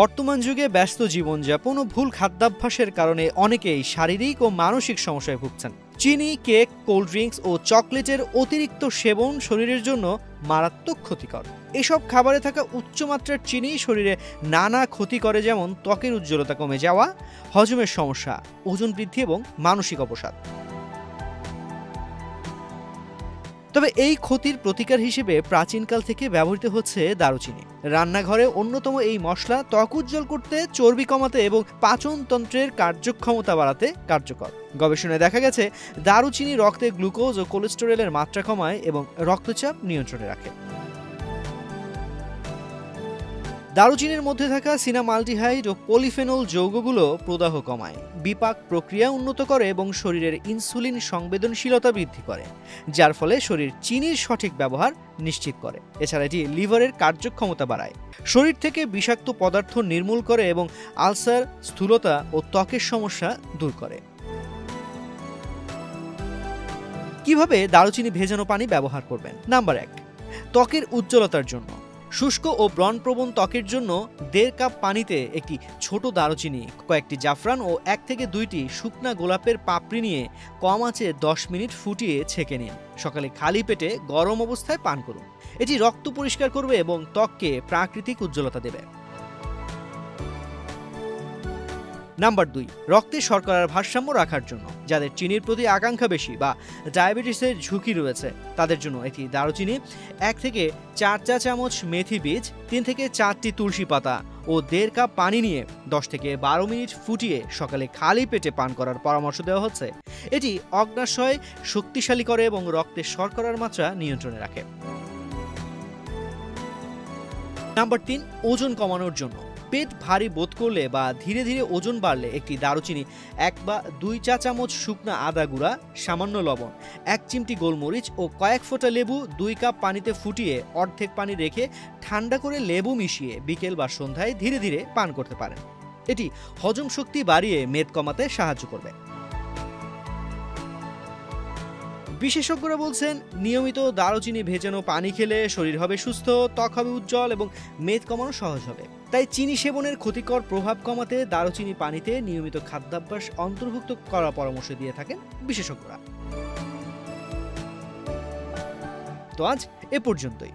বর্তমান যুগে ব্যস্ত জীবনযাপন ও ভুল খাদ্যাভ্যাসের কারণে অনেকেই শারীরিক ও মানসিক সমস্যায় ভুগছেন। চিনি, কেক, কোল্ড ড্রিঙ্কস ও চকলেটের অতিরিক্ত সেবন শরীরের জন্য মারাত্মক ক্ষতিকর। এসব খাবারে থাকা উচ্চমাত্রার চিনি শরীরে নানা ক্ষতি করে, যেমন ত্বকের উজ্জ্বলতা কমে যাওয়া, হজমের সমস্যা, ওজন বৃদ্ধি এবং মানসিক অবসাদ। তবে এই ক্ষতির প্রতিকার হিসেবে প্রাচীনকাল থেকে ব্যবহৃত হচ্ছে দারুচিনি। রান্নাঘরে অন্যতম এই মশলা ত্বক উজ্জ্বল করতে, চর্বি কমাতে এবং পাচনতন্ত্রের কার্যক্ষমতা বাড়াতে কার্যকর। গবেষণায় দেখা গেছে দারুচিনি রক্তে গ্লুকোজ ও কোলেস্টেরলের মাত্রা কমায় এবং রক্তচাপ নিয়ন্ত্রণে রাখে। দারুচিনির মধ্যে থাকা সিনামালডিহাইড ও পলিফেনল যৌগগুলো প্রদাহ কমায়, বিপাক প্রক্রিয়া উন্নত করে এবং শরীরের ইনসুলিন সংবেদনশীলতা বৃদ্ধি করে, যার ফলে শরীর চিনির সঠিক ব্যবহার নিশ্চিত করে। এছাড়া এটি লিভারের কার্যক্ষমতা বাড়ায়, শরীর থেকে বিষাক্ত পদার্থ নির্মূল করে এবং আলসার, স্থূলতা ও ত্বকের সমস্যা দূর করে। কিভাবে দারুচিনি ভেজানো পানি ব্যবহার করবেন? নাম্বার 1, ত্বকের উজ্জ্বলতার জন্য। শুষ্ক ও ব্রণপ্রবণ ত্বকের জন্য 1.5 কাপ পানিতে একটি ছোট দারুচিনি, কয়েকটি জাফরান ও 1 থেকে 2টি শুকনা গোলাপের পাপড়ি নিয়ে কম আঁচে 10 মিনিট ফুটিয়ে ছেঁকে নিন। সকালে খালি পেটে গরম অবস্থায় পান করুন। এটি রক্ত পরিষ্কার করবে এবং ত্বককে প্রাকৃতিক উজ্জ্বলতা দেবে। নাম্বার 2, রক্তে শর্করার ভারসাম্য রাখার জন্য। যাদের চিনির প্রতি আকাঙ্ক্ষা বেশি বা ডায়াবেটিসের ঝুঁকি রয়েছে, তাদের জন্য এটি দারুচিনি, 1 থেকে 4 চা চামচ মেথি বীজ, 3 থেকে 4টি তুলসী পাতা ও 1.5 কাপ পানি নিয়ে 10 থেকে 12 মিনিট ফুটিয়ে সকালে খালি পেটে পান করার পরামর্শ দেওয়া হচ্ছে। এটি অগ্ন্যাশয় শক্তিশালী করে এবং রক্তে শর্করার মাত্রা নিয়ন্ত্রণে রাখে। নাম্বার 3, ওজন কমানোর জন্য। পেট ভারী বোধ করলে বা ধীরে ধীরে ওজন বাড়লে একটি দারুচিনি, 1 বা 2 চা চামচ শুকনা আদা গুঁড়া, সামান্য লবণ, 1 চিমটি গোলমরিচ ও কয়েক ফোঁটা লেবু 2 কাপ পানিতে ফুটিয়ে অর্ধেক পানি রেখে ঠান্ডা করে লেবু মিশিয়ে বিকেল বা সন্ধ্যায় ধীরে ধীরে পান করতে পারেন। এটি হজম শক্তি বাড়িয়ে মেদ কমাতে সাহায্য করবে। বিশেষজ্ঞরা বলছেন, নিয়মিত দারুচিনি ভেজানো পানি খেলে শরীর হবে সুস্থ, ত্বক হবে উজ্জ্বল এবং মেদ কমানো সহজ হবে। তাই চিনি সেবনের ক্ষতিকর প্রভাব কমাতে দারুচিনি পানিতে নিয়মিত খাদ্যাভ্যাস অন্তর্ভুক্ত করার পরামর্শ দিয়ে থাকেন বিশেষজ্ঞরা। তো আজ এ পর্যন্তই।